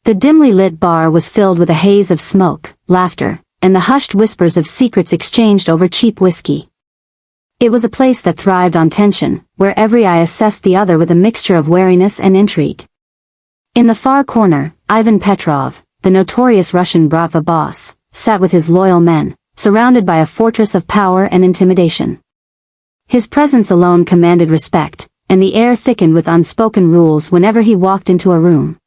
The dimly lit bar was filled with a haze of smoke, laughter, and the hushed whispers of secrets exchanged over cheap whiskey. It was a place that thrived on tension, where every eye assessed the other with a mixture of wariness and intrigue. In the far corner, Ivan Petrov, the notorious Russian Bratva boss, sat with his loyal men, surrounded by a fortress of power and intimidation. His presence alone commanded respect, and the air thickened with unspoken rules whenever he walked into a room.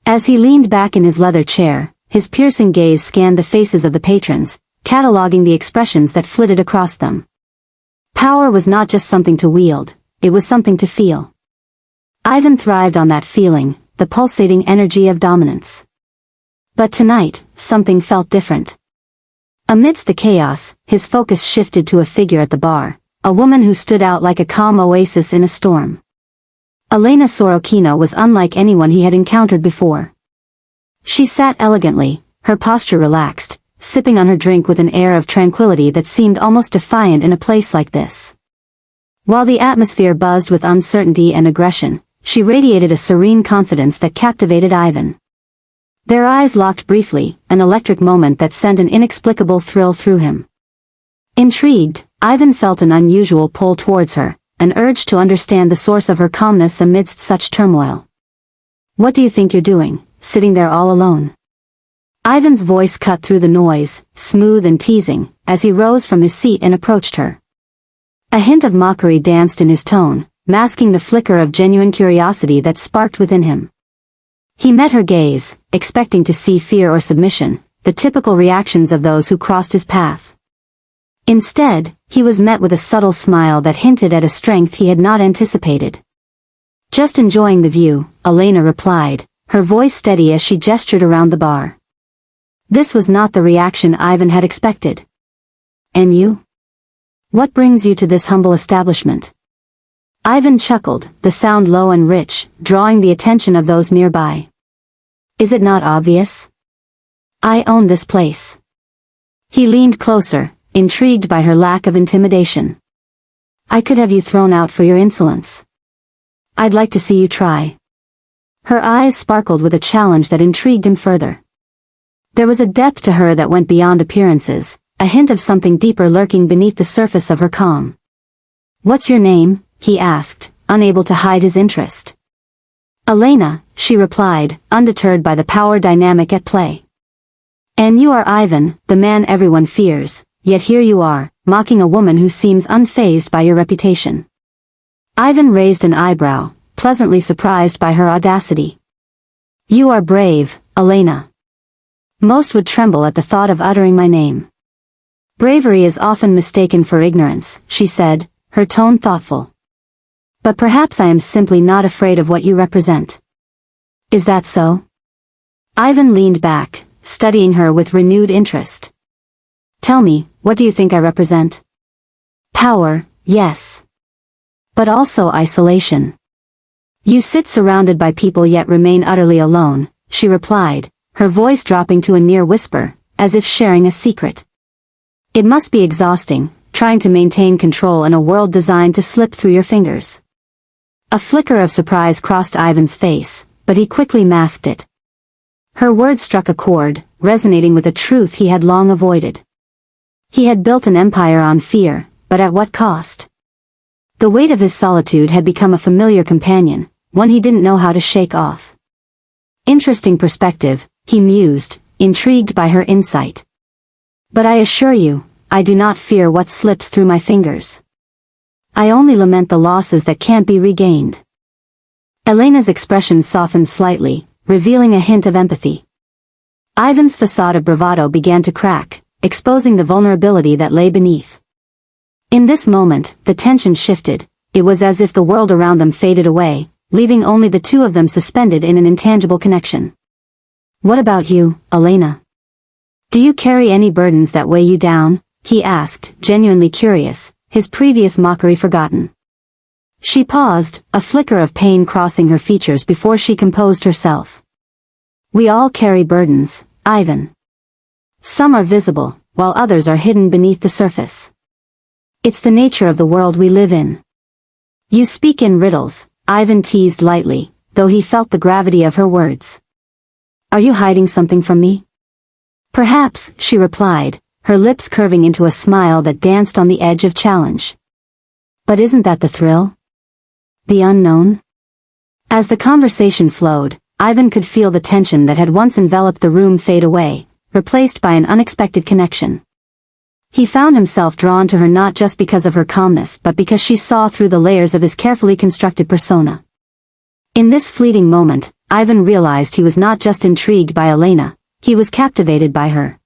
As he leaned back in his leather chair, his piercing gaze scanned the faces of the patrons, cataloging the expressions that flitted across them. Power was not just something to wield, it was something to feel. Ivan thrived on that feeling, the pulsating energy of dominance. But tonight, something felt different. Amidst the chaos, his focus shifted to a figure at the bar, a woman who stood out like a calm oasis in a storm. Elena Sorokina was unlike anyone he had encountered before. She sat elegantly, her posture relaxed, sipping on her drink with an air of tranquility that seemed almost defiant in a place like this. While the atmosphere buzzed with uncertainty and aggression, she radiated a serene confidence that captivated Ivan. Their eyes locked briefly, an electric moment that sent an inexplicable thrill through him. Intrigued, Ivan felt an unusual pull towards her, an urge to understand the source of her calmness amidst such turmoil. "What do you think you're doing, sitting there all alone?" Ivan's voice cut through the noise, smooth and teasing, as he rose from his seat and approached her. A hint of mockery danced in his tone, masking the flicker of genuine curiosity that sparked within him. He met her gaze, expecting to see fear or submission, the typical reactions of those who crossed his path. Instead, he was met with a subtle smile that hinted at a strength he had not anticipated. "Just enjoying the view," Elena replied, her voice steady as she gestured around the bar. This was not the reaction Ivan had expected. "And you? What brings you to this humble establishment?" Ivan chuckled, the sound low and rich, drawing the attention of those nearby. "Is it not obvious? I own this place." He leaned closer, intrigued by her lack of intimidation. "I could have you thrown out for your insolence. I'd like to see you try." Her eyes sparkled with a challenge that intrigued him further. There was a depth to her that went beyond appearances, a hint of something deeper lurking beneath the surface of her calm. "What's your name?" he asked, unable to hide his interest. "Elena," she replied, undeterred by the power dynamic at play. "And you are Ivan, the man everyone fears, yet here you are, mocking a woman who seems unfazed by your reputation." Ivan raised an eyebrow, pleasantly surprised by her audacity. "You are brave, Elena. Most would tremble at the thought of uttering my name." "Bravery is often mistaken for ignorance," she said, her tone thoughtful. "But perhaps I am simply not afraid of what you represent." "Is that so?" Ivan leaned back, studying her with renewed interest. "Tell me, what do you think I represent?" "Power, yes. But also isolation. You sit surrounded by people yet remain utterly alone," she replied, her voice dropping to a near whisper, as if sharing a secret. "It must be exhausting, trying to maintain control in a world designed to slip through your fingers." A flicker of surprise crossed Ivan's face, but he quickly masked it. Her words struck a chord, resonating with a truth he had long avoided. He had built an empire on fear, but at what cost? The weight of his solitude had become a familiar companion, one he didn't know how to shake off. Interesting perspective, he mused, intrigued by her insight. "But I assure you, I do not fear what slips through my fingers. I only lament the losses that can't be regained." Elena's expression softened slightly, revealing a hint of empathy. Ivan's facade of bravado began to crack, exposing the vulnerability that lay beneath. In this moment, the tension shifted. It was as if the world around them faded away, leaving only the two of them suspended in an intangible connection. "What about you, Elena? Do you carry any burdens that weigh you down?" he asked, genuinely curious, his previous mockery forgotten. She paused, a flicker of pain crossing her features before she composed herself. "We all carry burdens, Ivan. Some are visible, while others are hidden beneath the surface. It's the nature of the world we live in." "You speak in riddles," Ivan teased lightly, though he felt the gravity of her words. Are you hiding something from me? Perhaps, she replied, her lips curving into a smile that danced on the edge of challenge. But isn't that the thrill? The unknown? As the conversation flowed, Ivan could feel the tension that had once enveloped the room fade away, replaced by an unexpected connection. He found himself drawn to her not just because of her calmness but because she saw through the layers of his carefully constructed persona. In this fleeting moment, Ivan realized he was not just intrigued by Elena, he was captivated by her.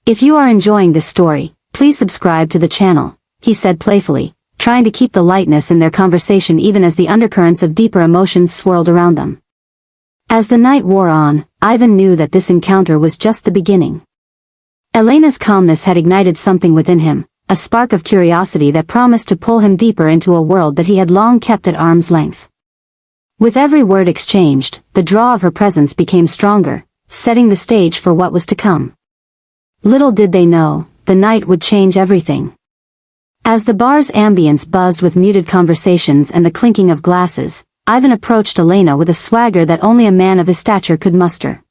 If you are enjoying this story, please subscribe to the channel, he said playfully, trying to keep the lightness in their conversation even as the undercurrents of deeper emotions swirled around them. As the night wore on, Ivan knew that this encounter was just the beginning. Elena's calmness had ignited something within him, a spark of curiosity that promised to pull him deeper into a world that he had long kept at arm's length. With every word exchanged, the draw of her presence became stronger, setting the stage for what was to come. Little did they know, the night would change everything. As the bar's ambience buzzed with muted conversations and the clinking of glasses, Ivan approached Elena with a swagger that only a man of his stature could muster.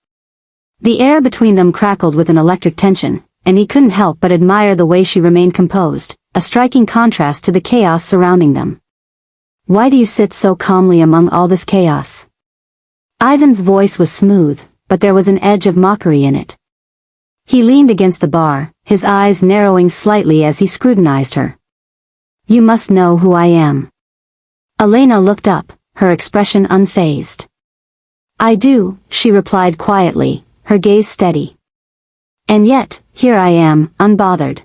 The air between them crackled with an electric tension, and he couldn't help but admire the way she remained composed, a striking contrast to the chaos surrounding them. Why do you sit so calmly among all this chaos? Ivan's voice was smooth, but there was an edge of mockery in it. He leaned against the bar, his eyes narrowing slightly as he scrutinized her. You must know who I am. Elena looked up, her expression unfazed. I do, she replied quietly, her gaze steady. And yet, here I am, unbothered.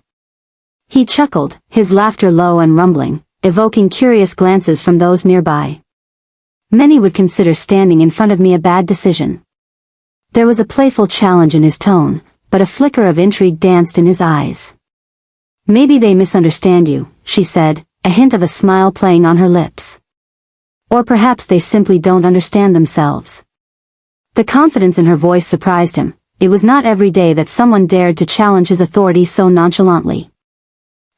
He chuckled, his laughter low and rumbling, evoking curious glances from those nearby. Many would consider standing in front of me a bad decision. There was a playful challenge in his tone, but a flicker of intrigue danced in his eyes. Maybe they misunderstand you, she said, a hint of a smile playing on her lips. Or perhaps they simply don't understand themselves. The confidence in her voice surprised him. It was not every day that someone dared to challenge his authority so nonchalantly.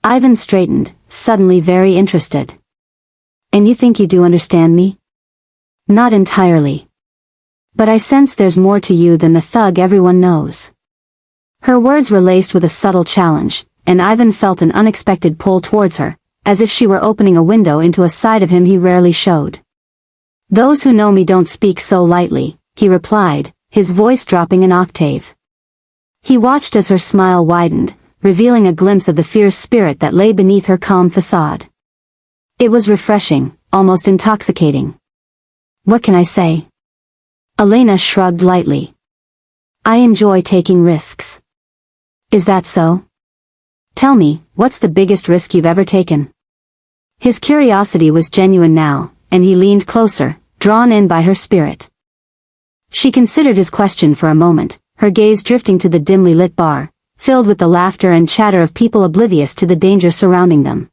Ivan straightened, suddenly very interested. And you think you do understand me? Not entirely. But I sense there's more to you than the thug everyone knows. Her words were laced with a subtle challenge, and Ivan felt an unexpected pull towards her, as if she were opening a window into a side of him he rarely showed. Those who know me don't speak so lightly, he replied, his voice dropping an octave. He watched as her smile widened, revealing a glimpse of the fierce spirit that lay beneath her calm facade. It was refreshing, almost intoxicating. What can I say? Elena shrugged lightly. I enjoy taking risks. Is that so? Tell me, what's the biggest risk you've ever taken? His curiosity was genuine now, and he leaned closer, drawn in by her spirit. She considered his question for a moment, her gaze drifting to the dimly lit bar, filled with the laughter and chatter of people oblivious to the danger surrounding them.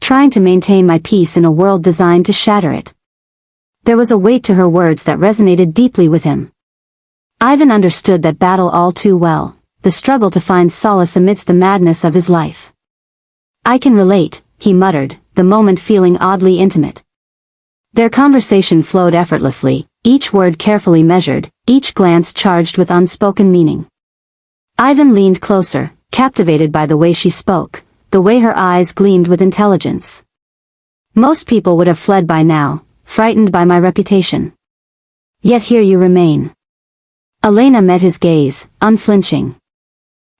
Trying to maintain my peace in a world designed to shatter it. There was a weight to her words that resonated deeply with him. Ivan understood that battle all too well, the struggle to find solace amidst the madness of his life. I can relate, he muttered, the moment feeling oddly intimate. Their conversation flowed effortlessly, each word carefully measured, each glance charged with unspoken meaning. Ivan leaned closer, captivated by the way she spoke, the way her eyes gleamed with intelligence. Most people would have fled by now, frightened by my reputation. Yet here you remain. Elena met his gaze, unflinching.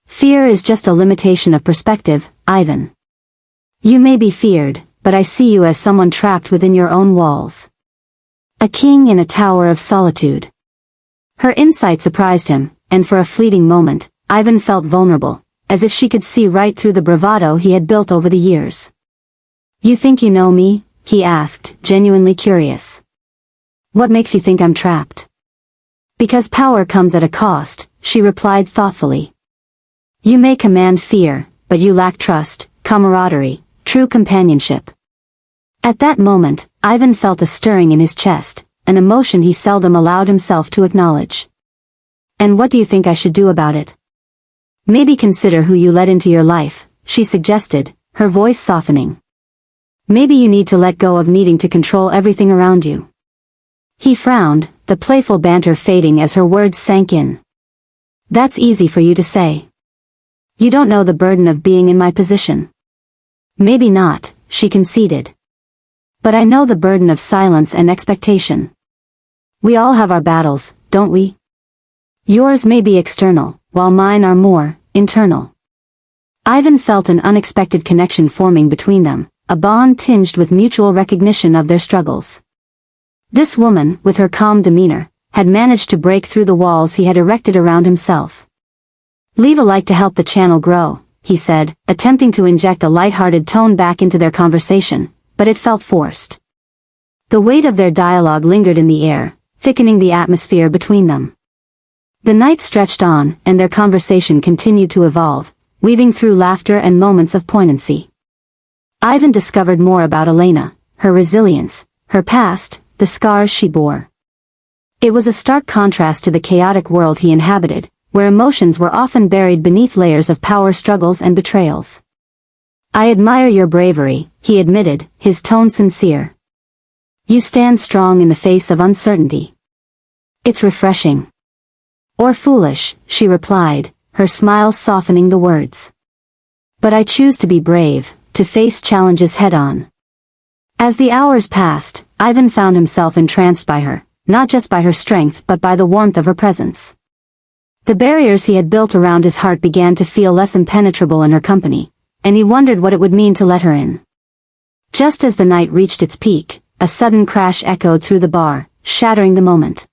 Fear is just a limitation of perspective, Ivan. You may be feared, but I see you as someone trapped within your own walls. A king in a tower of solitude. Her insight surprised him, and for a fleeting moment, Ivan felt vulnerable, as if she could see right through the bravado he had built over the years. You think you know me? He asked, genuinely curious. What makes you think I'm trapped? Because power comes at a cost, she replied thoughtfully. You may command fear, but you lack trust, camaraderie, true companionship. At that moment, Ivan felt a stirring in his chest, an emotion he seldom allowed himself to acknowledge. And what do you think I should do about it? Maybe consider who you let into your life, she suggested, her voice softening. Maybe you need to let go of needing to control everything around you. He frowned, the playful banter fading as her words sank in. "That's easy for you to say. You don't know the burden of being in my position." "Maybe not," she conceded. "But I know the burden of silence and expectation. We all have our battles, don't we? Yours may be external, while mine are more internal." Ivan felt an unexpected connection forming between them, a bond tinged with mutual recognition of their struggles. This woman, with her calm demeanor, had managed to break through the walls he had erected around himself. "Leave a like to help the channel grow," he said, attempting to inject a light-hearted tone back into their conversation, but it felt forced. The weight of their dialogue lingered in the air, thickening the atmosphere between them. The night stretched on, and their conversation continued to evolve, weaving through laughter and moments of poignancy. Ivan discovered more about Elena, her resilience, her past, the scars she bore. It was a stark contrast to the chaotic world he inhabited, where emotions were often buried beneath layers of power struggles and betrayals. "I admire your bravery," he admitted, his tone sincere. "You stand strong in the face of uncertainty." "It's refreshing." "Or foolish," she replied, her smile softening the words. "But I choose to be brave, to face challenges head-on." As the hours passed, Ivan found himself entranced by her, not just by her strength but by the warmth of her presence. The barriers he had built around his heart began to feel less impenetrable in her company, and he wondered what it would mean to let her in. Just as the night reached its peak, a sudden crash echoed through the bar, shattering the moment.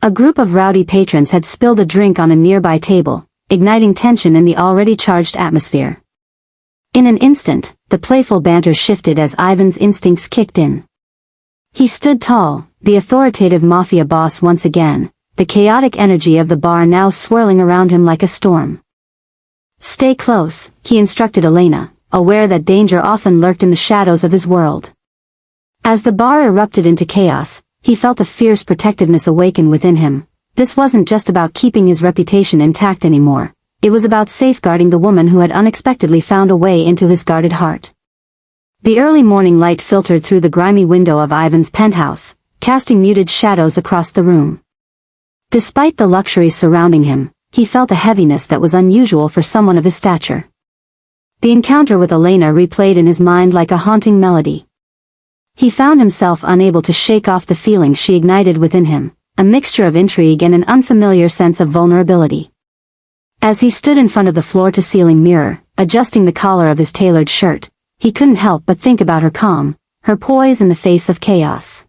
A group of rowdy patrons had spilled a drink on a nearby table, igniting tension in the already charged atmosphere. In an instant, the playful banter shifted as Ivan's instincts kicked in. He stood tall, the authoritative Mafia boss once again, the chaotic energy of the bar now swirling around him like a storm. "Stay close," he instructed Elena, aware that danger often lurked in the shadows of his world. As the bar erupted into chaos, he felt a fierce protectiveness awaken within him. This wasn't just about keeping his reputation intact anymore, it was about safeguarding the woman who had unexpectedly found a way into his guarded heart. The early morning light filtered through the grimy window of Ivan's penthouse, casting muted shadows across the room. Despite the luxuries surrounding him, he felt a heaviness that was unusual for someone of his stature. The encounter with Elena replayed in his mind like a haunting melody. He found himself unable to shake off the feelings she ignited within him, a mixture of intrigue and an unfamiliar sense of vulnerability. As he stood in front of the floor-to-ceiling mirror, adjusting the collar of his tailored shirt, he couldn't help but think about her calm, her poise in the face of chaos.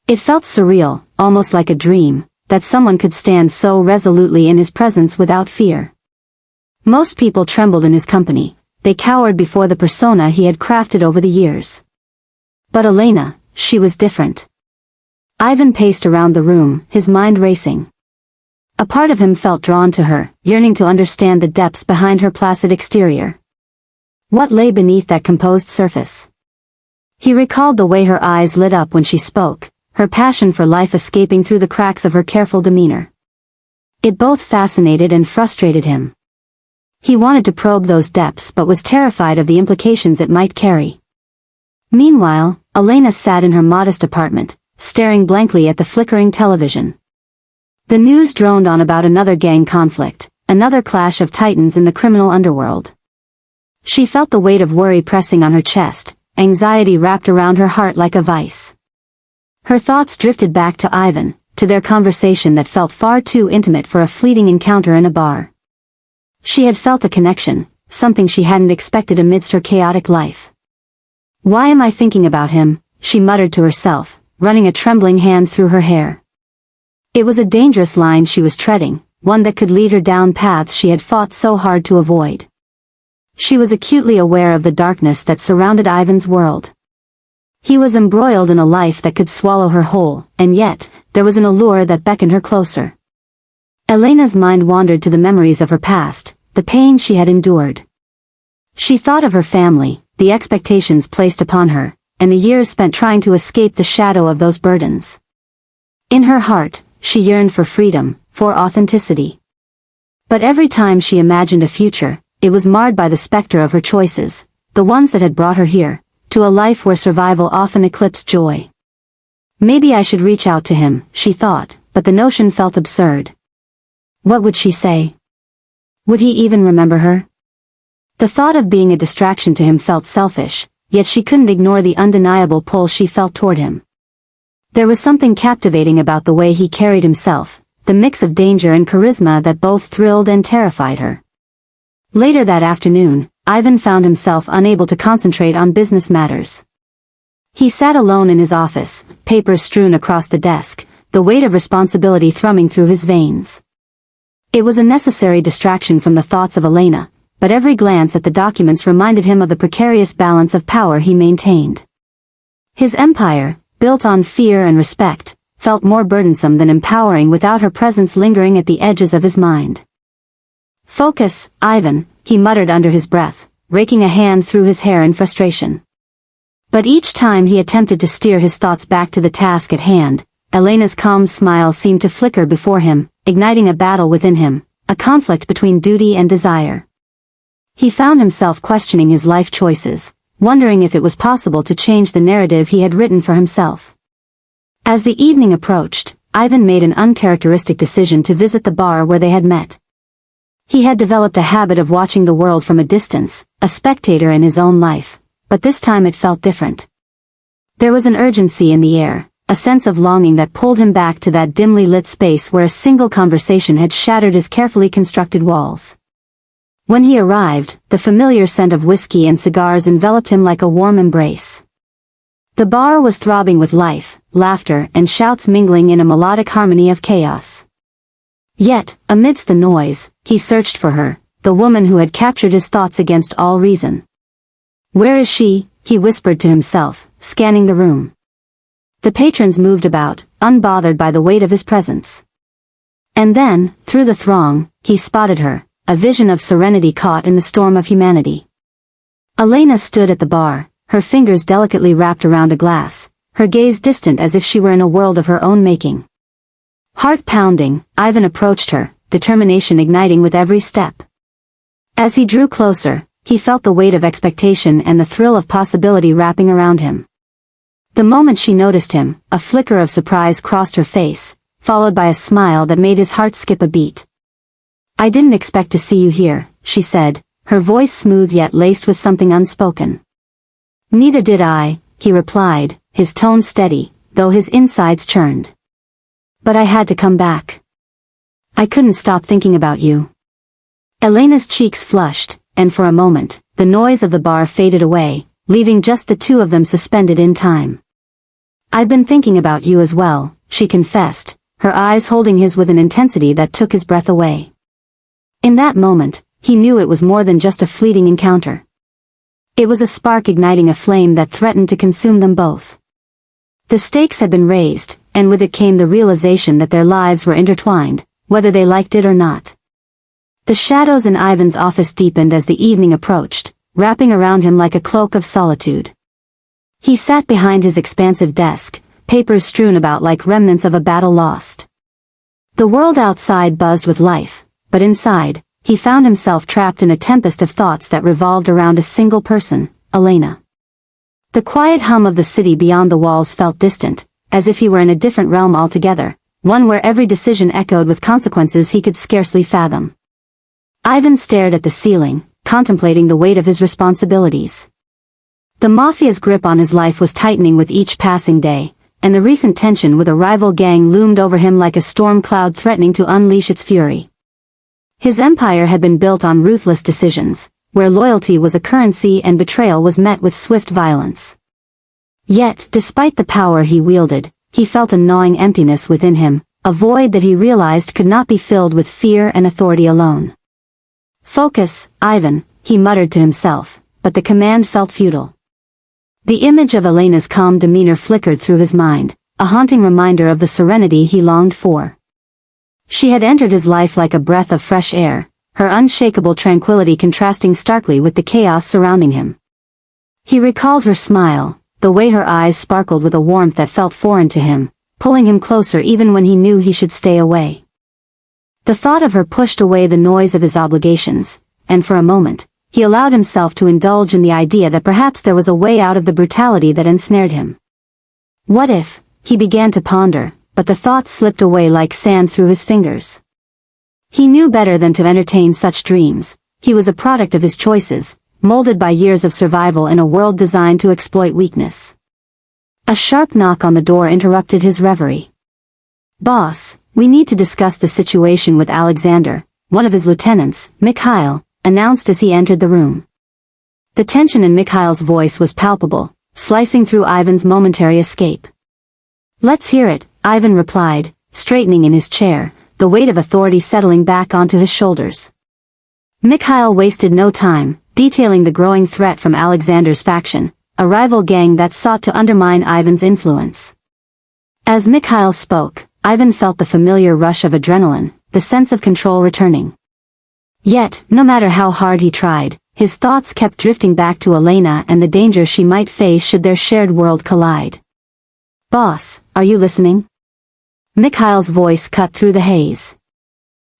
It felt surreal, almost like a dream, that someone could stand so resolutely in his presence without fear. Most people trembled in his company, they cowered before the persona he had crafted over the years. But Elena, she was different. Ivan paced around the room, his mind racing. A part of him felt drawn to her, yearning to understand the depths behind her placid exterior. What lay beneath that composed surface? He recalled the way her eyes lit up when she spoke, her passion for life escaping through the cracks of her careful demeanor. It both fascinated and frustrated him. He wanted to probe those depths but was terrified of the implications it might carry. Meanwhile, Elena sat in her modest apartment, staring blankly at the flickering television. The news droned on about another gang conflict, another clash of titans in the criminal underworld. She felt the weight of worry pressing on her chest, anxiety wrapped around her heart like a vice. Her thoughts drifted back to Ivan, to their conversation that felt far too intimate for a fleeting encounter in a bar. She had felt a connection, something she hadn't expected amidst her chaotic life. "Why am I thinking about him?" she muttered to herself, running a trembling hand through her hair. It was a dangerous line she was treading, one that could lead her down paths she had fought so hard to avoid. She was acutely aware of the darkness that surrounded Ivan's world. He was embroiled in a life that could swallow her whole, and yet, there was an allure that beckoned her closer. Elena's mind wandered to the memories of her past, the pain she had endured. She thought of her family, the expectations placed upon her, and the years spent trying to escape the shadow of those burdens. In her heart, she yearned for freedom, for authenticity. But every time she imagined a future, it was marred by the specter of her choices, the ones that had brought her here, to a life where survival often eclipsed joy. Maybe I should reach out to him, she thought, but the notion felt absurd. What would she say? Would he even remember her? The thought of being a distraction to him felt selfish, yet she couldn't ignore the undeniable pull she felt toward him. There was something captivating about the way he carried himself, the mix of danger and charisma that both thrilled and terrified her. Later that afternoon, Ivan found himself unable to concentrate on business matters. He sat alone in his office, papers strewn across the desk, the weight of responsibility thrumming through his veins. It was a necessary distraction from the thoughts of Elena, but every glance at the documents reminded him of the precarious balance of power he maintained. His empire, built on fear and respect, felt more burdensome than empowering without her presence lingering at the edges of his mind. Focus, Ivan, he muttered under his breath, raking a hand through his hair in frustration. But each time he attempted to steer his thoughts back to the task at hand, Elena's calm smile seemed to flicker before him, igniting a battle within him, a conflict between duty and desire. He found himself questioning his life choices, wondering if it was possible to change the narrative he had written for himself. As the evening approached, Ivan made an uncharacteristic decision to visit the bar where they had met. He had developed a habit of watching the world from a distance, a spectator in his own life, but this time it felt different. There was an urgency in the air, a sense of longing that pulled him back to that dimly lit space where a single conversation had shattered his carefully constructed walls. When he arrived, the familiar scent of whiskey and cigars enveloped him like a warm embrace. The bar was throbbing with life, laughter, and shouts mingling in a melodic harmony of chaos. Yet, amidst the noise, he searched for her, the woman who had captured his thoughts against all reason. "Where is she?" he whispered to himself, scanning the room. The patrons moved about, unbothered by the weight of his presence. And then, through the throng, he spotted her, a vision of serenity caught in the storm of humanity. Elena stood at the bar, her fingers delicately wrapped around a glass, her gaze distant as if she were in a world of her own making. Heart pounding, Ivan approached her, determination igniting with every step. As he drew closer, he felt the weight of expectation and the thrill of possibility wrapping around him. The moment she noticed him, a flicker of surprise crossed her face, followed by a smile that made his heart skip a beat. "I didn't expect to see you here," she said, her voice smooth yet laced with something unspoken. "Neither did I," he replied, his tone steady, though his insides churned. "But I had to come back. I couldn't stop thinking about you." Elena's cheeks flushed, and for a moment, the noise of the bar faded away, leaving just the two of them suspended in time. "I've been thinking about you as well," she confessed, her eyes holding his with an intensity that took his breath away. In that moment, he knew it was more than just a fleeting encounter. It was a spark igniting a flame that threatened to consume them both. The stakes had been raised, and with it came the realization that their lives were intertwined, whether they liked it or not. The shadows in Ivan's office deepened as the evening approached, wrapping around him like a cloak of solitude. He sat behind his expansive desk, papers strewn about like remnants of a battle lost. The world outside buzzed with life, but inside, he found himself trapped in a tempest of thoughts that revolved around a single person, Elena. The quiet hum of the city beyond the walls felt distant, as if he were in a different realm altogether, one where every decision echoed with consequences he could scarcely fathom. Ivan stared at the ceiling, contemplating the weight of his responsibilities. The Mafia's grip on his life was tightening with each passing day, and the recent tension with a rival gang loomed over him like a storm cloud threatening to unleash its fury. His empire had been built on ruthless decisions, where loyalty was a currency and betrayal was met with swift violence. Yet, despite the power he wielded, he felt a gnawing emptiness within him, a void that he realized could not be filled with fear and authority alone. "Focus, Ivan," he muttered to himself, but the command felt futile. The image of Elena's calm demeanor flickered through his mind, a haunting reminder of the serenity he longed for. She had entered his life like a breath of fresh air, her unshakable tranquility contrasting starkly with the chaos surrounding him. He recalled her smile, the way her eyes sparkled with a warmth that felt foreign to him, pulling him closer even when he knew he should stay away. The thought of her pushed away the noise of his obligations, and for a moment, he allowed himself to indulge in the idea that perhaps there was a way out of the brutality that ensnared him. What if, he began to ponder, but the thoughts slipped away like sand through his fingers. He knew better than to entertain such dreams. He was a product of his choices, molded by years of survival in a world designed to exploit weakness. A sharp knock on the door interrupted his reverie. "Boss, we need to discuss the situation with Alexander," one of his lieutenants, Mikhail, announced as he entered the room. The tension in Mikhail's voice was palpable, slicing through Ivan's momentary escape. "Let's hear it," Ivan replied, straightening in his chair, the weight of authority settling back onto his shoulders. Mikhail wasted no time, detailing the growing threat from Alexander's faction, a rival gang that sought to undermine Ivan's influence. As Mikhail spoke, Ivan felt the familiar rush of adrenaline, the sense of control returning. Yet, no matter how hard he tried, his thoughts kept drifting back to Elena and the danger she might face should their shared world collide. "Boss, are you listening?" Mikhail's voice cut through the haze.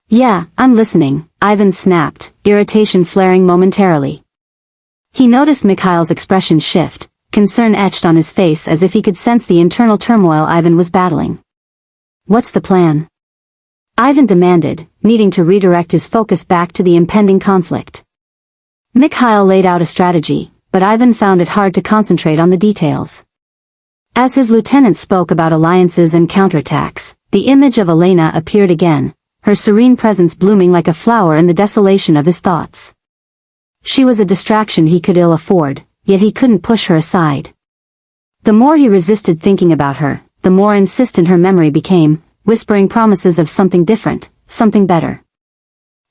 "Yeah, I'm listening," Ivan snapped, irritation flaring momentarily. He noticed Mikhail's expression shift, concern etched on his face as if he could sense the internal turmoil Ivan was battling. "What's the plan?" Ivan demanded, needing to redirect his focus back to the impending conflict. Mikhail laid out a strategy, but Ivan found it hard to concentrate on the details. As his lieutenant spoke about alliances and counterattacks, the image of Elena appeared again, her serene presence blooming like a flower in the desolation of his thoughts. She was a distraction he could ill afford, yet he couldn't push her aside. The more he resisted thinking about her, the more insistent her memory became, whispering promises of something different, something better.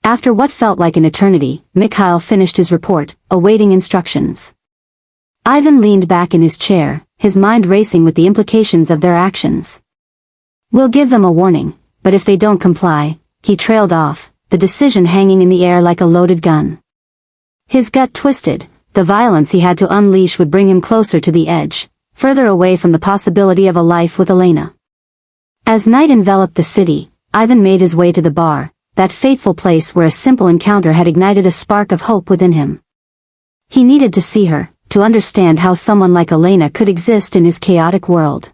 After what felt like an eternity, Mikhail finished his report, awaiting instructions. Ivan leaned back in his chair, his mind racing with the implications of their actions. "We'll give them a warning, but if they don't comply," he trailed off, the decision hanging in the air like a loaded gun. His gut twisted, the violence he had to unleash would bring him closer to the edge, further away from the possibility of a life with Elena. As night enveloped the city, Ivan made his way to the bar, that fateful place where a simple encounter had ignited a spark of hope within him. He needed to see her, to understand how someone like Elena could exist in his chaotic world.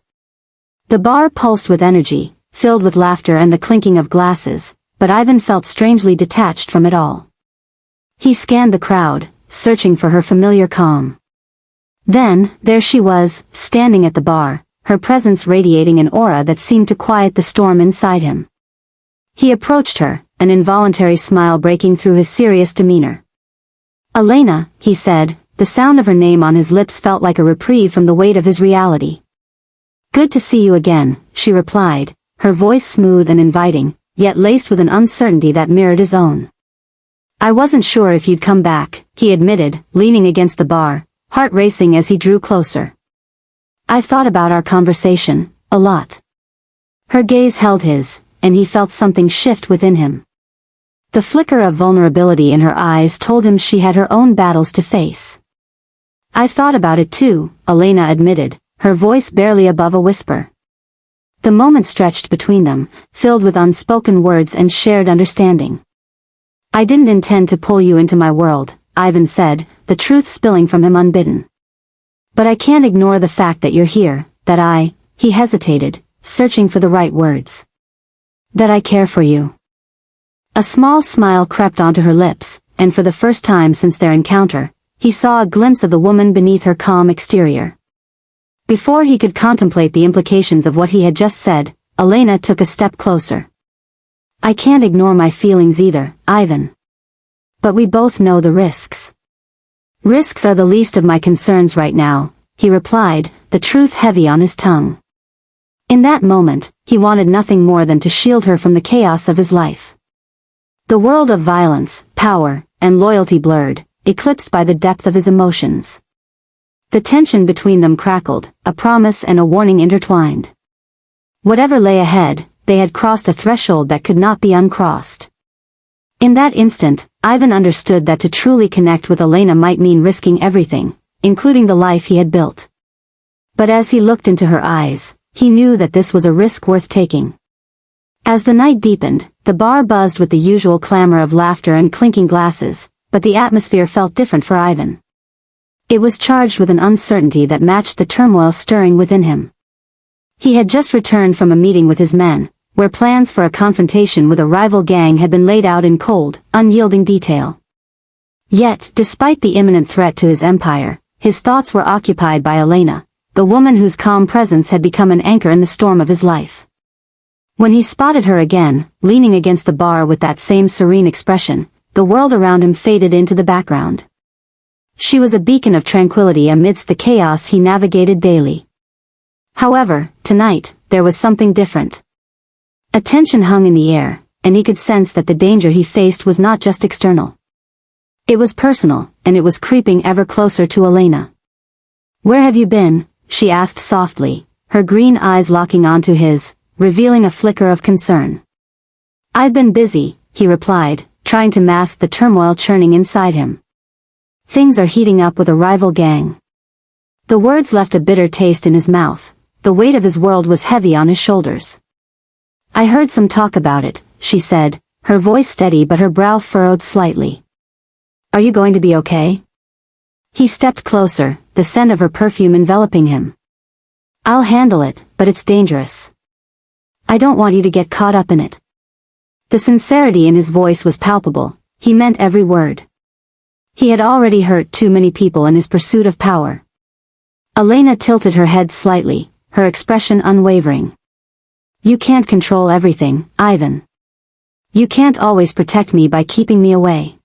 The bar pulsed with energy, filled with laughter and the clinking of glasses, but Ivan felt strangely detached from it all. He scanned the crowd, searching for her familiar calm. Then, there she was, standing at the bar, her presence radiating an aura that seemed to quiet the storm inside him. He approached her, an involuntary smile breaking through his serious demeanor. "Elena," he said, the sound of her name on his lips felt like a reprieve from the weight of his reality. "Good to see you again," she replied, her voice smooth and inviting, yet laced with an uncertainty that mirrored his own. "I wasn't sure if you'd come back," he admitted, leaning against the bar, heart racing as he drew closer. "I've thought about our conversation, a lot." Her gaze held his, and he felt something shift within him. The flicker of vulnerability in her eyes told him she had her own battles to face. "I've thought about it too," Elena admitted, her voice barely above a whisper. The moment stretched between them, filled with unspoken words and shared understanding. "I didn't intend to pull you into my world," Ivan said, the truth spilling from him unbidden. "But I can't ignore the fact that you're here, that he hesitated, searching for the right words. "That I care for you." A small smile crept onto her lips, and for the first time since their encounter, he saw a glimpse of the woman beneath her calm exterior. Before he could contemplate the implications of what he had just said, Elena took a step closer. "I can't ignore my feelings either, Ivan. But we both know the risks." "Risks are the least of my concerns right now," he replied, the truth heavy on his tongue. In that moment, he wanted nothing more than to shield her from the chaos of his life. The world of violence, power, and loyalty blurred, eclipsed by the depth of his emotions. The tension between them crackled, a promise and a warning intertwined. Whatever lay ahead, they had crossed a threshold that could not be uncrossed. In that instant, Ivan understood that to truly connect with Elena might mean risking everything, including the life he had built. But as he looked into her eyes, he knew that this was a risk worth taking. As the night deepened, the bar buzzed with the usual clamor of laughter and clinking glasses, but the atmosphere felt different for Ivan. It was charged with an uncertainty that matched the turmoil stirring within him. He had just returned from a meeting with his men, where plans for a confrontation with a rival gang had been laid out in cold, unyielding detail. Yet, despite the imminent threat to his empire, his thoughts were occupied by Elena, the woman whose calm presence had become an anchor in the storm of his life. When he spotted her again, leaning against the bar with that same serene expression, the world around him faded into the background. She was a beacon of tranquility amidst the chaos he navigated daily. However, tonight, there was something different. A tension hung in the air, and he could sense that the danger he faced was not just external. It was personal, and it was creeping ever closer to Elena. "Where have you been?" she asked softly, her green eyes locking onto his, revealing a flicker of concern. "I've been busy," he replied, trying to mask the turmoil churning inside him. "Things are heating up with a rival gang." The words left a bitter taste in his mouth. The weight of his world was heavy on his shoulders. "I heard some talk about it," she said, her voice steady but her brow furrowed slightly. "Are you going to be okay?" He stepped closer, the scent of her perfume enveloping him. "I'll handle it, but it's dangerous. I don't want you to get caught up in it." The sincerity in his voice was palpable. He meant every word. He had already hurt too many people in his pursuit of power. Elena tilted her head slightly, her expression unwavering. "You can't control everything, Ivan. You can't always protect me by keeping me away."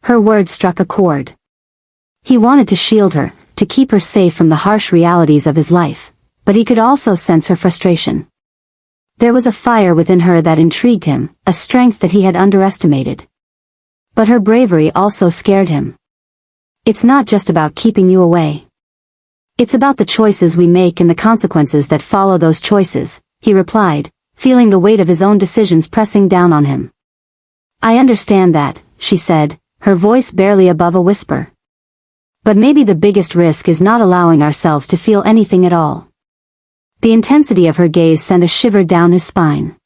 Her words struck a chord. He wanted to shield her, to keep her safe from the harsh realities of his life, but he could also sense her frustration. There was a fire within her that intrigued him, a strength that he had underestimated. But her bravery also scared him. "It's not just about keeping you away. It's about the choices we make and the consequences that follow those choices," he replied, feeling the weight of his own decisions pressing down on him. "I understand that," she said, her voice barely above a whisper. "But maybe the biggest risk is not allowing ourselves to feel anything at all." The intensity of her gaze sent a shiver down his spine.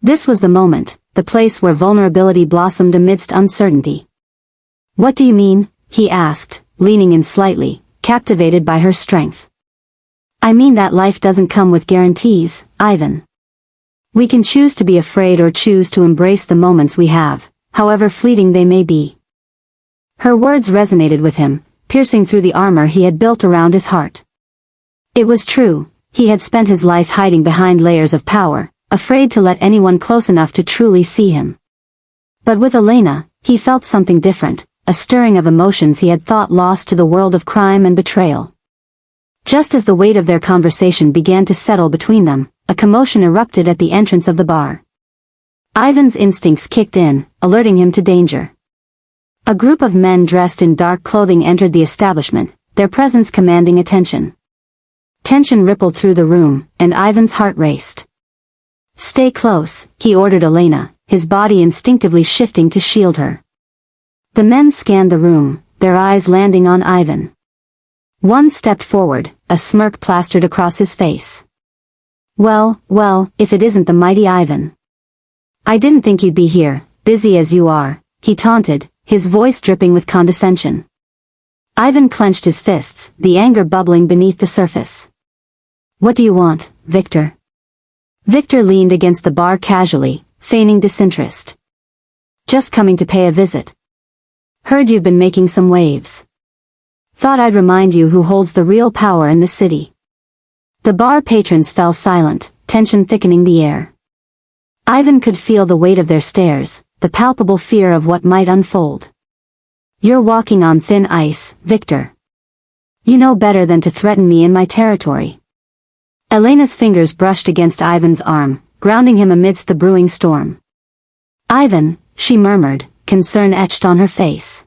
This was the moment, the place where vulnerability blossomed amidst uncertainty. "What do you mean?" he asked, leaning in slightly, captivated by her strength. "I mean that life doesn't come with guarantees, Ivan. We can choose to be afraid or choose to embrace the moments we have, however fleeting they may be." Her words resonated with him, piercing through the armor he had built around his heart. It was true, he had spent his life hiding behind layers of power, afraid to let anyone close enough to truly see him. But with Elena, he felt something different, a stirring of emotions he had thought lost to the world of crime and betrayal. Just as the weight of their conversation began to settle between them, a commotion erupted at the entrance of the bar. Ivan's instincts kicked in, alerting him to danger. A group of men dressed in dark clothing entered the establishment, their presence commanding attention. Tension rippled through the room, and Ivan's heart raced. "Stay close," he ordered Elena, his body instinctively shifting to shield her. The men scanned the room, their eyes landing on Ivan. One stepped forward, a smirk plastered across his face. Well, if it isn't the mighty Ivan. "I didn't think you'd be here, busy as you are," he taunted, his voice dripping with condescension. Ivan clenched his fists, the anger bubbling beneath the surface. "What do you want, Victor?" Victor leaned against the bar casually, feigning disinterest. "Just coming to pay a visit. Heard you've been making some waves. Thought I'd remind you who holds the real power in the city." The bar patrons fell silent, tension thickening the air. Ivan could feel the weight of their stares, the palpable fear of what might unfold. "You're walking on thin ice, Victor. You know better than to threaten me in my territory." Elena's fingers brushed against Ivan's arm, grounding him amidst the brewing storm. "Ivan," she murmured, concern etched on her face.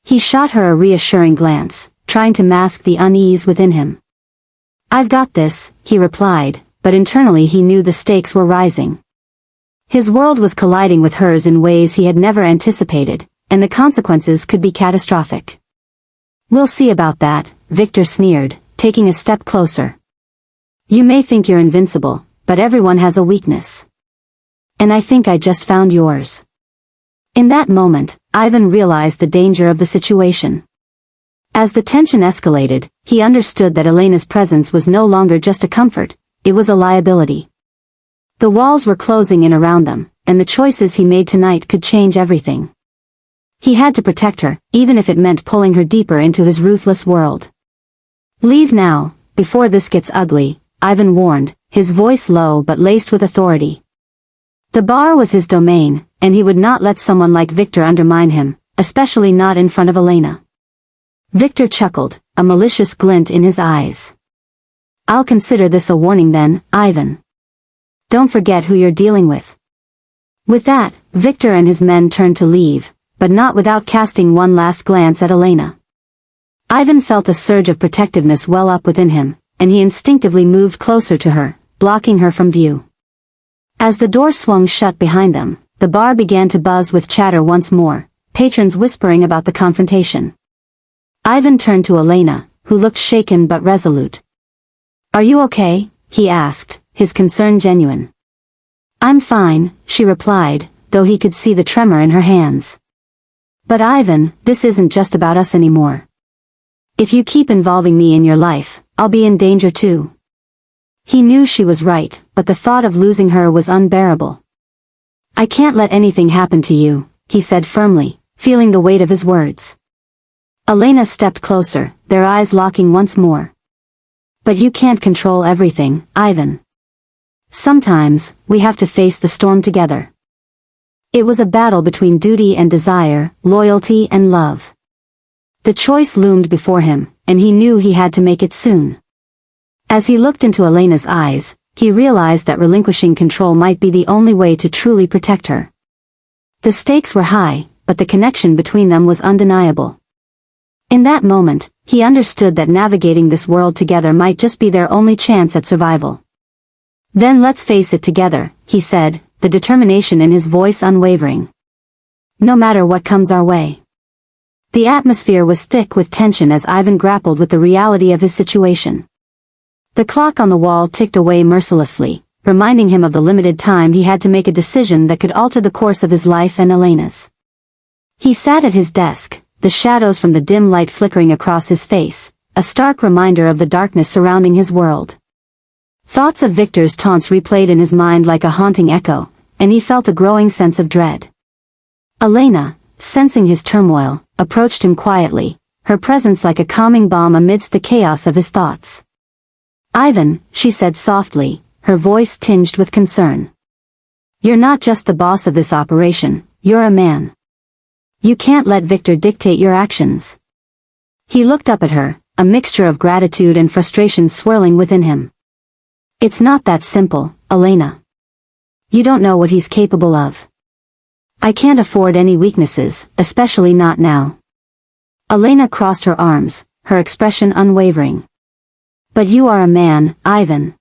He shot her a reassuring glance, trying to mask the unease within him. "I've got this," he replied, but internally he knew the stakes were rising. His world was colliding with hers in ways he had never anticipated, and the consequences could be catastrophic. "We'll see about that," Victor sneered, taking a step closer. "You may think you're invincible, but everyone has a weakness. And I think I just found yours." In that moment, Ivan realized the danger of the situation. As the tension escalated, he understood that Elena's presence was no longer just a comfort, it was a liability. The walls were closing in around them, and the choices he made tonight could change everything. He had to protect her, even if it meant pulling her deeper into his ruthless world. "Leave now, before this gets ugly," Ivan warned, his voice low but laced with authority. The bar was his domain, and he would not let someone like Victor undermine him, especially not in front of Elena. Victor chuckled, a malicious glint in his eyes. "I'll consider this a warning then, Ivan. Don't forget who you're dealing with." With that, Victor and his men turned to leave, but not without casting one last glance at Elena. Ivan felt a surge of protectiveness well up within him, and he instinctively moved closer to her, blocking her from view. As the door swung shut behind them, the bar began to buzz with chatter once more, patrons whispering about the confrontation. Ivan turned to Elena, who looked shaken but resolute. "Are you okay?" he asked, his concern genuine. "I'm fine," she replied, though he could see the tremor in her hands. "But Ivan, this isn't just about us anymore. If you keep involving me in your life, I'll be in danger too." He knew she was right, but the thought of losing her was unbearable. "I can't let anything happen to you," he said firmly, feeling the weight of his words. Elena stepped closer, their eyes locking once more. "But you can't control everything, Ivan. Sometimes, we have to face the storm together." It was a battle between duty and desire, loyalty and love. The choice loomed before him, and he knew he had to make it soon. As he looked into Elena's eyes, he realized that relinquishing control might be the only way to truly protect her. The stakes were high, but the connection between them was undeniable. In that moment, he understood that navigating this world together might just be their only chance at survival. "Then let's face it together," he said, the determination in his voice unwavering. "No matter what comes our way." The atmosphere was thick with tension as Ivan grappled with the reality of his situation. The clock on the wall ticked away mercilessly, reminding him of the limited time he had to make a decision that could alter the course of his life and Elena's. He sat at his desk, the shadows from the dim light flickering across his face, a stark reminder of the darkness surrounding his world. Thoughts of Victor's taunts replayed in his mind like a haunting echo, and he felt a growing sense of dread. Elena, sensing his turmoil, approached him quietly, her presence like a calming balm amidst the chaos of his thoughts. "Ivan," she said softly, her voice tinged with concern. "You're not just the boss of this operation, you're a man. You can't let Victor dictate your actions." He looked up at her, a mixture of gratitude and frustration swirling within him. "It's not that simple, Elena. You don't know what he's capable of. I can't afford any weaknesses, especially not now." Elena crossed her arms, her expression unwavering. "But you are a man, Ivan.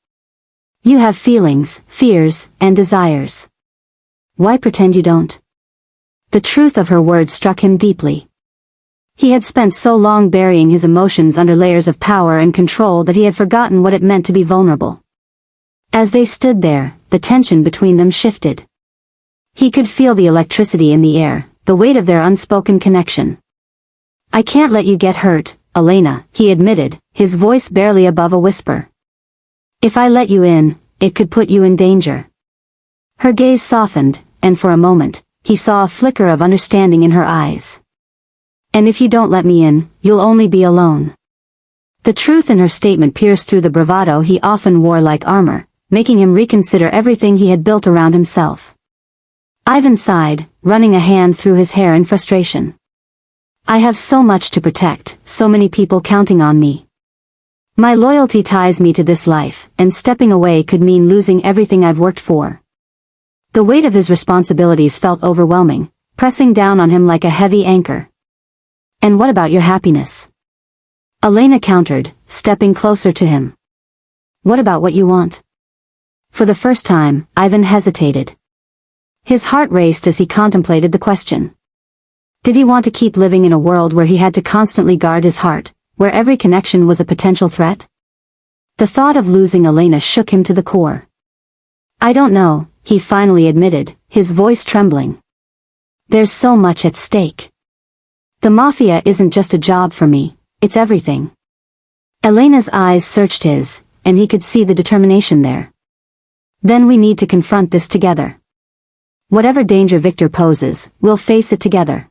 You have feelings, fears, and desires. Why pretend you don't?" The truth of her words struck him deeply. He had spent so long burying his emotions under layers of power and control that he had forgotten what it meant to be vulnerable. As they stood there, the tension between them shifted. He could feel the electricity in the air, the weight of their unspoken connection. "I can't let you get hurt, Elena," he admitted, his voice barely above a whisper. "If I let you in, it could put you in danger." Her gaze softened, and for a moment, he saw a flicker of understanding in her eyes. "And if you don't let me in, you'll only be alone." The truth in her statement pierced through the bravado he often wore like armor, making him reconsider everything he had built around himself. Ivan sighed, running a hand through his hair in frustration. "I have so much to protect, so many people counting on me. My loyalty ties me to this life, and stepping away could mean losing everything I've worked for." The weight of his responsibilities felt overwhelming, pressing down on him like a heavy anchor. "And what about your happiness?" Elena countered, stepping closer to him. "What about what you want?" For the first time, Ivan hesitated. His heart raced as he contemplated the question. Did he want to keep living in a world where he had to constantly guard his heart, where every connection was a potential threat? The thought of losing Elena shook him to the core. "I don't know," he finally admitted, his voice trembling. "There's so much at stake. The Mafia isn't just a job for me, it's everything. Elena's eyes searched his, and he could see the determination there. Then we need to confront this together. Whatever danger Victor poses, we'll face it together.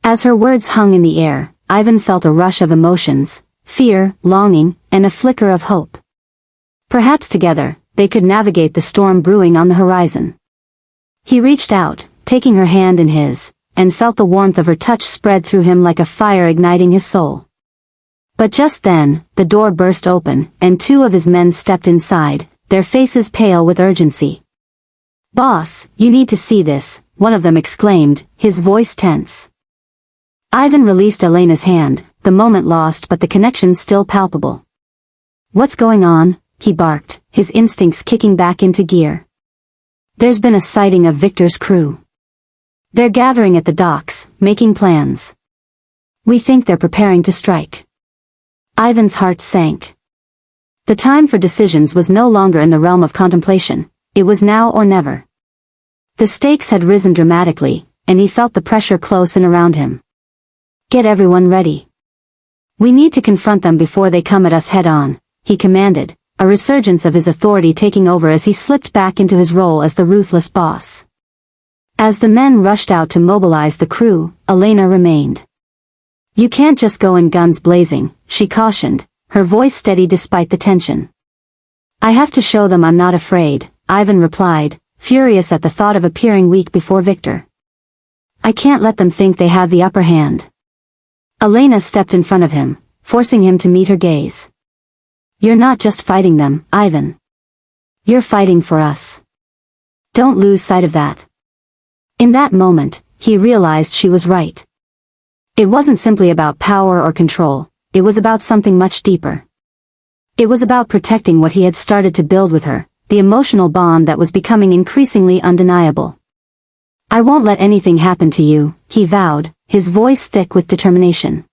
As her words hung in the air, Ivan felt a rush of emotions, fear, longing, and a flicker of hope. Perhaps together, they could navigate the storm brewing on the horizon. He reached out, taking her hand in his, and felt the warmth of her touch spread through him like a fire igniting his soul. But just then, the door burst open, and two of his men stepped inside, their faces pale with urgency. "Boss, you need to see this," one of them exclaimed, his voice tense. Ivan released Elena's hand, the moment lost but the connection still palpable. "What's going on?" he barked, his instincts kicking back into gear. "There's been a sighting of Victor's crew. They're gathering at the docks, making plans. We think they're preparing to strike." Ivan's heart sank. The time for decisions was no longer in the realm of contemplation, it was now or never. The stakes had risen dramatically, and he felt the pressure close in around him. "Get everyone ready. We need to confront them before they come at us head-on," he commanded, a resurgence of his authority taking over as he slipped back into his role as the ruthless boss. As the men rushed out to mobilize the crew, Elena remained. "You can't just go in guns blazing," she cautioned, her voice steady despite the tension. "I have to show them I'm not afraid," Ivan replied, furious at the thought of appearing weak before Victor. "I can't let them think they have the upper hand." Elena stepped in front of him, forcing him to meet her gaze. "You're not just fighting them, Ivan. You're fighting for us. Don't lose sight of that." In that moment, he realized she was right. It wasn't simply about power or control, it was about something much deeper. It was about protecting what he had started to build with her, the emotional bond that was becoming increasingly undeniable. "I won't let anything happen to you," he vowed, his voice thick with determination.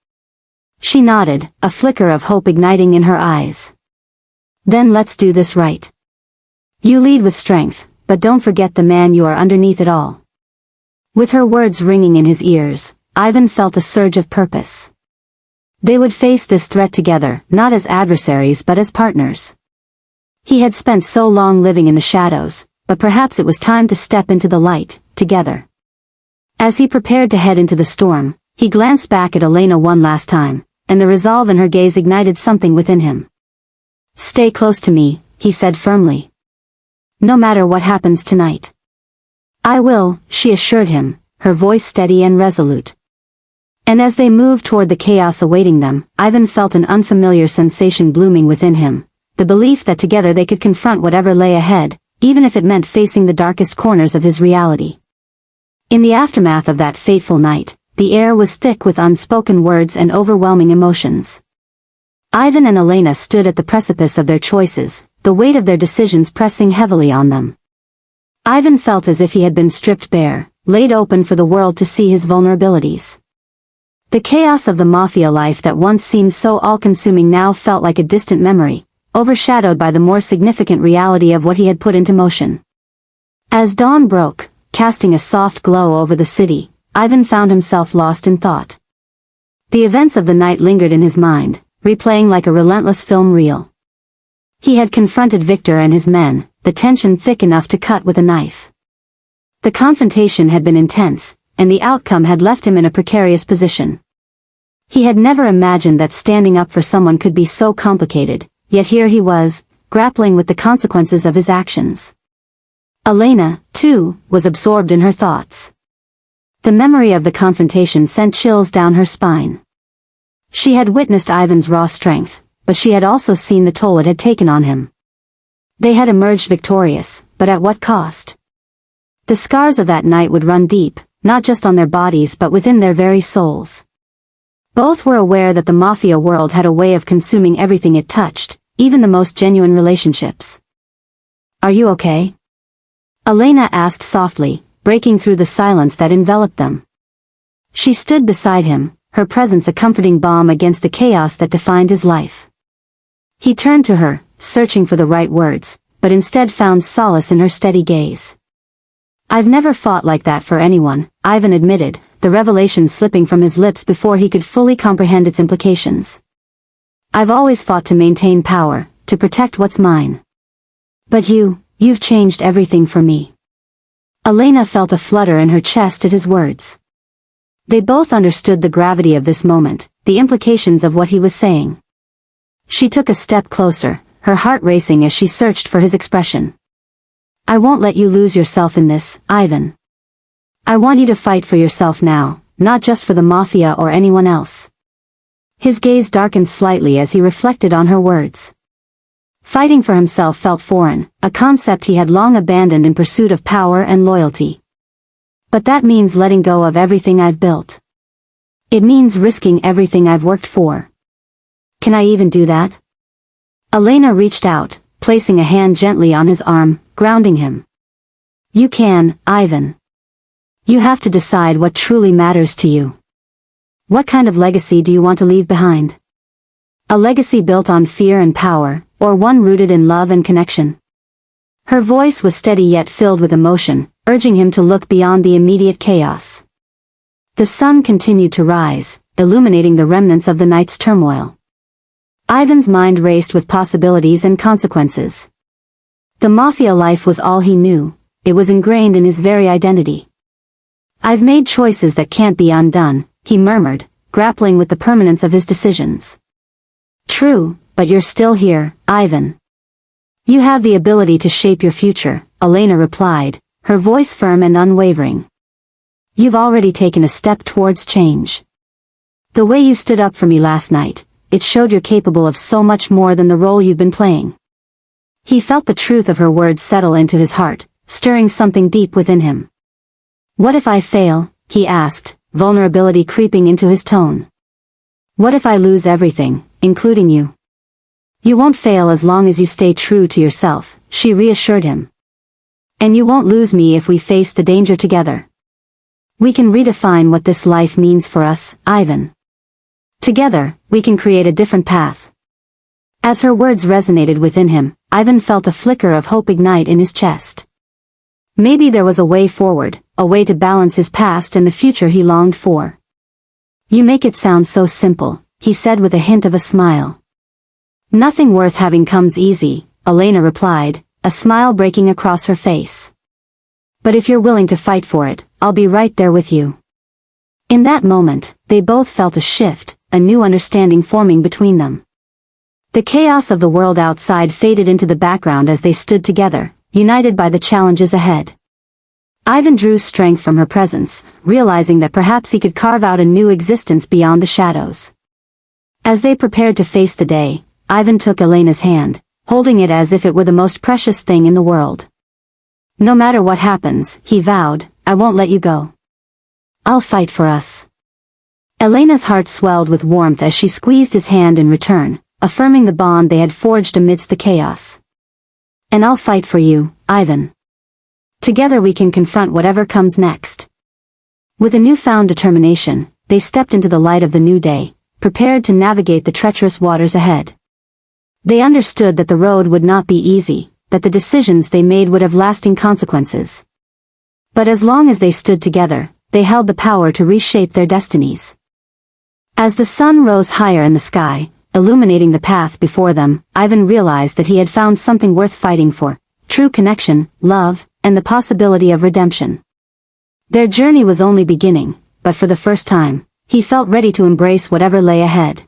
She nodded, a flicker of hope igniting in her eyes. "Then let's do this right. You lead with strength, but don't forget the man you are underneath it all." With her words ringing in his ears, Ivan felt a surge of purpose. They would face this threat together, not as adversaries but as partners. He had spent so long living in the shadows, but perhaps it was time to step into the light, together. As he prepared to head into the storm, he glanced back at Elena one last time, and the resolve in her gaze ignited something within him. "Stay close to me," he said firmly. "No matter what happens tonight." "I will," she assured him, her voice steady and resolute. And as they moved toward the chaos awaiting them, Ivan felt an unfamiliar sensation blooming within him, the belief that together they could confront whatever lay ahead, even if it meant facing the darkest corners of his reality. In the aftermath of that fateful night, the air was thick with unspoken words and overwhelming emotions. Ivan and Elena stood at the precipice of their choices, the weight of their decisions pressing heavily on them. Ivan felt as if he had been stripped bare, laid open for the world to see his vulnerabilities. The chaos of the Mafia life that once seemed so all-consuming now felt like a distant memory, overshadowed by the more significant reality of what he had put into motion. As dawn broke, casting a soft glow over the city, Ivan found himself lost in thought. The events of the night lingered in his mind, replaying like a relentless film reel. He had confronted Victor and his men, the tension thick enough to cut with a knife. The confrontation had been intense, and the outcome had left him in a precarious position. He had never imagined that standing up for someone could be so complicated, yet here he was, grappling with the consequences of his actions. Elena, too, was absorbed in her thoughts. The memory of the confrontation sent chills down her spine. She had witnessed Ivan's raw strength, but she had also seen the toll it had taken on him. They had emerged victorious, but at what cost? The scars of that night would run deep, not just on their bodies but within their very souls. Both were aware that the Mafia world had a way of consuming everything it touched, even the most genuine relationships. "Are you okay?" Elena asked softly, breaking through the silence that enveloped them. She stood beside him, her presence a comforting balm against the chaos that defined his life. He turned to her, searching for the right words, but instead found solace in her steady gaze. "I've never fought like that for anyone," Ivan admitted, the revelation slipping from his lips before he could fully comprehend its implications. I've always fought to maintain power, to protect what's mine. But you've changed everything for me. Elena felt a flutter in her chest at his words. They both understood the gravity of this moment, the implications of what he was saying. She took a step closer, her heart racing as she searched for his expression. I won't let you lose yourself in this, Ivan. I want you to fight for yourself now, not just for the Mafia or anyone else. His gaze darkened slightly as he reflected on her words. Fighting for himself felt foreign, a concept he had long abandoned in pursuit of power and loyalty. But that means letting go of everything I've built. It means risking everything I've worked for. Can I even do that? Elena reached out, placing a hand gently on his arm, grounding him. You can, Ivan. You have to decide what truly matters to you. What kind of legacy do you want to leave behind? A legacy built on fear and power, or one rooted in love and connection? Her voice was steady yet filled with emotion, urging him to look beyond the immediate chaos. The sun continued to rise, illuminating the remnants of the night's turmoil. Ivan's mind raced with possibilities and consequences. The Mafia life was all he knew, it was ingrained in his very identity. I've made choices that can't be undone, he murmured, grappling with the permanence of his decisions. True, but you're still here, Ivan. You have the ability to shape your future, Elena replied, her voice firm and unwavering. You've already taken a step towards change. The way you stood up for me last night, it showed you're capable of so much more than the role you've been playing. He felt the truth of her words settle into his heart, stirring something deep within him. What if I fail? He asked, vulnerability creeping into his tone. What if I lose everything, including you? You won't fail as long as you stay true to yourself, she reassured him. And you won't lose me if we face the danger together. We can redefine what this life means for us, Ivan. Together, we can create a different path. As her words resonated within him, Ivan felt a flicker of hope ignite in his chest. Maybe there was a way forward, a way to balance his past and the future he longed for. You make it sound so simple, he said with a hint of a smile. Nothing worth having comes easy, Elena replied, a smile breaking across her face. But if you're willing to fight for it, I'll be right there with you. In that moment, they both felt a shift, a new understanding forming between them. The chaos of the world outside faded into the background as they stood together, united by the challenges ahead. Ivan drew strength from her presence, realizing that perhaps he could carve out a new existence beyond the shadows. As they prepared to face the day, Ivan took Elena's hand, holding it as if it were the most precious thing in the world. No matter what happens, he vowed, I won't let you go. I'll fight for us. Elena's heart swelled with warmth as she squeezed his hand in return, affirming the bond they had forged amidst the chaos. And I'll fight for you, Ivan. Together we can confront whatever comes next. With a newfound determination, they stepped into the light of the new day, prepared to navigate the treacherous waters ahead. They understood that the road would not be easy, that the decisions they made would have lasting consequences. But as long as they stood together, they held the power to reshape their destinies. As the sun rose higher in the sky, illuminating the path before them, Ivan realized that he had found something worth fighting for: true connection, love, and the possibility of redemption. Their journey was only beginning, but for the first time, he felt ready to embrace whatever lay ahead.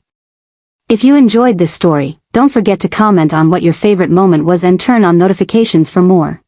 If you enjoyed this story, don't forget to comment on what your favorite moment was and turn on notifications for more.